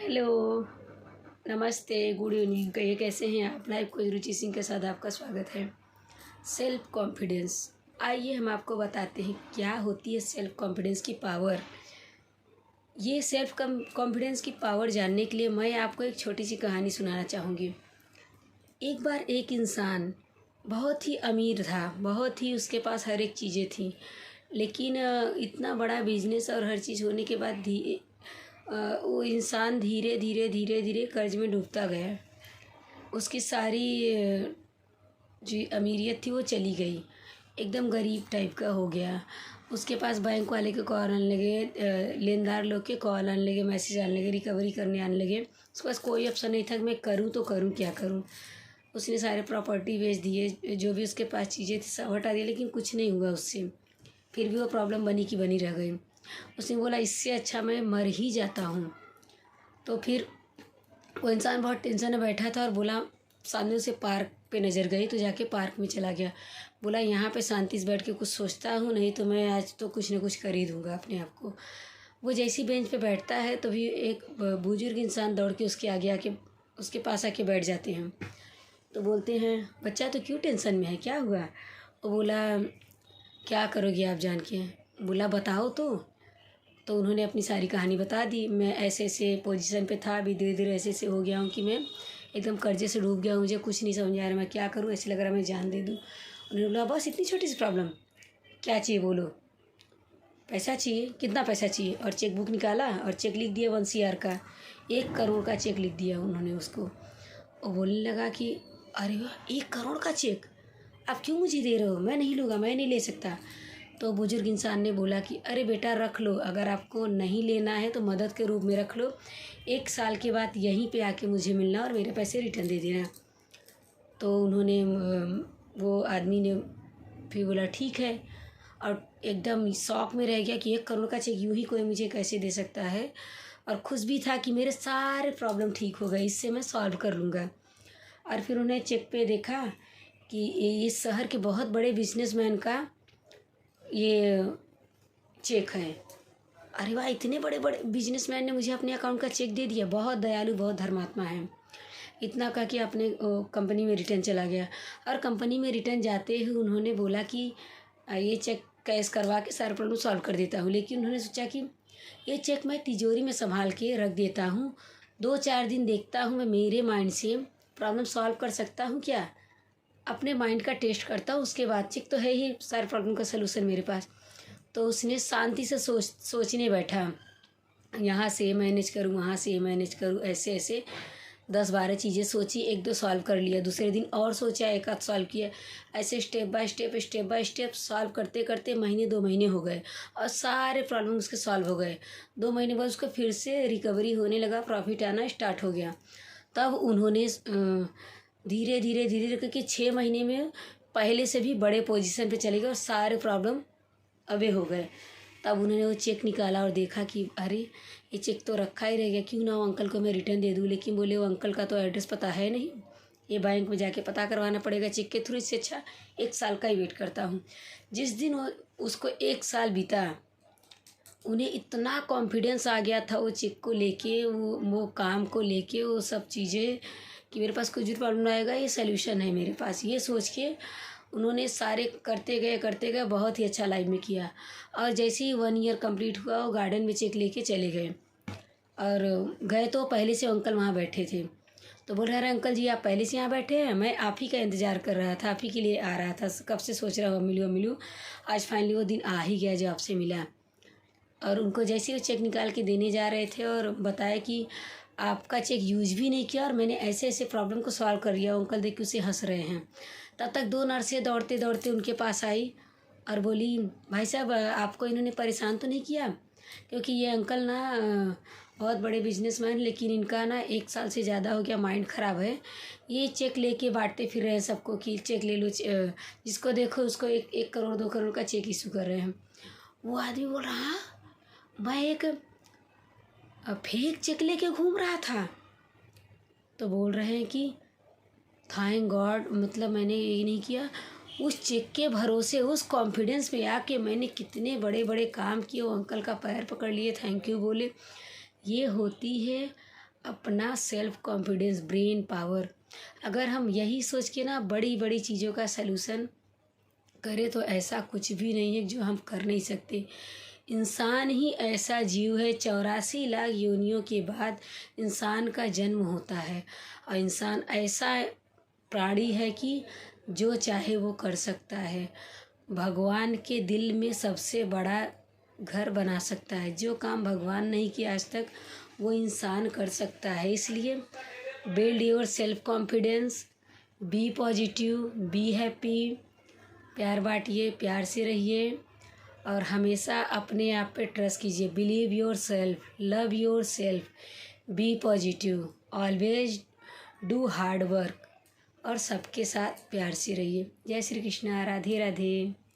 Hello, नमस्ते, good evening. कहिए कैसे हैं आप। लाइव कोच रुचि सिंह के साथ आपका स्वागत है। सेल्फ कॉन्फिडेंस, आइए हम आपको बताते हैं क्या होती है सेल्फ कॉन्फिडेंस की पावर। ये सेल्फ कॉन्फिडेंस की पावर जानने के लिए मैं आपको एक छोटी सी कहानी सुनाना चाहूँगी। एक बार एक इंसान बहुत ही अमीर था, बहुत ही उसके पास हर एक चीज़ें थी, लेकिन इतना बड़ा बिजनेस और हर चीज़ होने के बाद वो इंसान धीरे धीरे धीरे धीरे कर्ज में डूबता गया। उसकी सारी जो अमीरियत थी वो चली गई, एकदम गरीब टाइप का हो गया। उसके पास बैंक वाले के कॉल आने लगे, लेनदार लोग के कॉल आने लगे, मैसेज आने लगे, रिकवरी करने आने लगे। उसके पास कोई ऑप्शन नहीं था कि मैं करूँ तो करूँ क्या करूँ। उसने सारे प्रॉपर्टी बेच दिए, जो भी उसके पास चीज़ें थी सब हटा दिया, लेकिन कुछ नहीं हुआ उससे। फिर भी वो प्रॉब्लम बनी की बनी रह गई। उसने बोला इससे अच्छा मैं मर ही जाता हूँ। तो फिर वो इंसान बहुत टेंशन में बैठा था और बोला, सामने से पार्क पे नज़र गई तो जाके पार्क में चला गया। बोला यहाँ पे शांति से बैठ के कुछ सोचता हूँ, नहीं तो मैं आज तो कुछ ना कुछ कर ही दूँगा अपने आप को। वो जैसी बेंच पे बैठता है तो भी एक बुजुर्ग इंसान दौड़ के उसके आगे आके उसके पास आके बैठ जाते हैं। तो बोलते हैं, बच्चा तो क्यों टेंशन में है, क्या हुआ। वो बोला, क्या करोगे आप जान के। बोला बताओ तो उन्होंने अपनी सारी कहानी बता दी। मैं ऐसे ऐसे पोजीशन पे था, अभी धीरे धीरे ऐसे ऐसे हो गया हूँ कि मैं एकदम कर्जे से डूब गया हूँ, मुझे कुछ नहीं समझ आ रहा मैं क्या करूँ, ऐसे लग रहा मैं जान दे दूँ। उन्होंने बोला बस इतनी छोटी सी प्रॉब्लम, क्या चाहिए बोलो। पैसा चाहिए, कितना पैसा चाहिए। और चेक बुक निकाला और चेक लिख दिया 1 CR का, 1 करोड़ का चेक लिख दिया उन्होंने उसको। और बोलने लगा कि अरे वाह, 1 करोड़ का चेक आप क्यों मुझे दे रहे हो, मैं नहीं लूँगा, मैं नहीं ले सकता। तो बुजुर्ग इंसान ने बोला कि अरे बेटा रख लो, अगर आपको नहीं लेना है तो मदद के रूप में रख लो, 1 साल के बाद यहीं पे आके मुझे मिलना और मेरे पैसे रिटर्न दे देना। तो उन्होंने वो आदमी ने फिर बोला ठीक है, और एकदम शौक में रह गया कि 1 करोड़ का चेक यूँ ही कोई मुझे कैसे दे सकता है। और खुश भी था कि मेरे सारे प्रॉब्लम ठीक हो गए, इससे मैं सॉल्व कर लूँगा। और फिर उन्हें चेक पे देखा कि ये शहर के बहुत बड़े बिजनेसमैन का ये चेक है। अरे वाह, इतने बड़े बड़े बिजनेसमैन ने मुझे अपने अकाउंट का चेक दे दिया, बहुत दयालु, बहुत धर्मात्मा है। इतना कह के अपने कंपनी में रिटर्न चला गया। और कंपनी में रिटर्न जाते ही उन्होंने बोला कि ये चेक कैश करवा के सारा प्रॉब्लम सॉल्व कर देता हूँ। लेकिन उन्होंने सोचा कि ये चेक मैं तिजोरी में संभाल के रख देता हूँ, 2-4 दिन देखता हूँ मैं मेरे माइंड से प्रॉब्लम सॉल्व कर सकता हूँ क्या, अपने माइंड का टेस्ट करता हूँ, उसके बाद चेक तो है ही सारे प्रॉब्लम का सलूशन मेरे पास। तो उसने शांति से सोचने बैठा, यहाँ से मैनेज करूँ, वहाँ से मैनेज करूँ, ऐसे ऐसे 10-12 चीज़ें सोची, 1-2 सॉल्व कर लिया। दूसरे दिन और सोचा, 1 आध सॉल्व किया। ऐसे स्टेप बाय स्टेप सॉल्व करते करते महीने 2 महीने हो गए और सारे प्रॉब्लम उसके सॉल्व हो गए। 2 महीने बाद उसको फिर से रिकवरी होने लगा, प्रॉफिट आना स्टार्ट हो गया। तब उन्होंने धीरे धीरे धीरे धीरे करके 6 महीने में पहले से भी बड़े पोजीशन पे चले गए और सारे प्रॉब्लम अवे हो गए। तब उन्होंने वो चेक निकाला और देखा कि अरे ये चेक तो रखा ही रह गया, क्यों ना वो अंकल को मैं रिटर्न दे दूँ। लेकिन बोले वो अंकल का तो एड्रेस पता है नहीं, ये बैंक में जाके पता करवाना पड़ेगा चेक के थ्रू, इससे अच्छा 1 साल का ही वेट करता हूँ। जिस दिन उसको 1 साल बीता, उन्हें इतना कॉन्फिडेंस आ गया था वो चेक को लेके, वो काम को लेके, वो सब चीज़ें कि मेरे पास कुछ भी प्रॉब्लम आएगा, ये सल्यूशन है मेरे पास, ये सोच के उन्होंने सारे करते गए, बहुत ही अच्छा लाइफ में किया। और जैसे ही 1 ईयर कंप्लीट हुआ वो गार्डन में चेक लेके चले गए। और गए तो पहले से अंकल वहाँ बैठे थे। तो बोल रहे अंकल जी आप पहले से यहाँ बैठे हैं, मैं आप ही का इंतज़ार कर रहा था, आप ही के लिए आ रहा था, कब से सोच रहा हूँ मिलूँ। आज फाइनली वो दिन आ ही गया जो आपसे मिला। और उनको जैसे वो चेक निकाल के देने जा रहे थे और बताया कि आपका चेक यूज भी नहीं किया और मैंने ऐसे ऐसे प्रॉब्लम को सॉल्व कर लिया। अंकल देख के उसे हंस रहे हैं। तब तक 2 नर्सें दौड़ते दौड़ते उनके पास आई और बोली, भाई साहब आपको इन्होंने परेशान तो नहीं किया, क्योंकि ये अंकल ना बहुत बड़े बिजनेसमैन, लेकिन इनका ना 1 साल से ज़्यादा हो गया माइंड ख़राब है, ये चेक लेके बांटते फिर रहे हैं सबको कि चेक ले लो, जिसको देखो उसको 1 करोड़ 2 करोड़ का चेक इशू कर रहे हैं। वो आदमी बोल रहा हाँ, मैं एक फेक चेक लेके घूम रहा था। तो बोल रहे हैं कि थैंक गॉड, मतलब मैंने ये नहीं किया, उस चेक के भरोसे उस कॉन्फिडेंस में आके मैंने कितने बड़े बड़े काम किए। वो अंकल का पैर पकड़ लिए, थैंक यू बोले। ये होती है अपना सेल्फ कॉन्फिडेंस, ब्रेन पावर, अगर हम यही सोच के ना बड़ी बड़ी चीज़ों का सलूशन करें तो ऐसा कुछ भी नहीं है जो हम कर नहीं सकते। इंसान ही ऐसा जीव है, 84 लाख योनियों के बाद इंसान का जन्म होता है। और इंसान ऐसा प्राणी है कि जो चाहे वो कर सकता है। भगवान के दिल में सबसे बड़ा घर बना सकता है। जो काम भगवान नहीं किया आज तक वो इंसान कर सकता है। इसलिए build your self confidence, be positive, be happy, प्यार बांटिए, प्यार से रहिए और हमेशा अपने आप पे ट्रस्ट कीजिए। Believe yourself, love yourself, be positive, always do hard work और सबके साथ प्यार से रहिए। जय श्री कृष्णा, राधे राधे।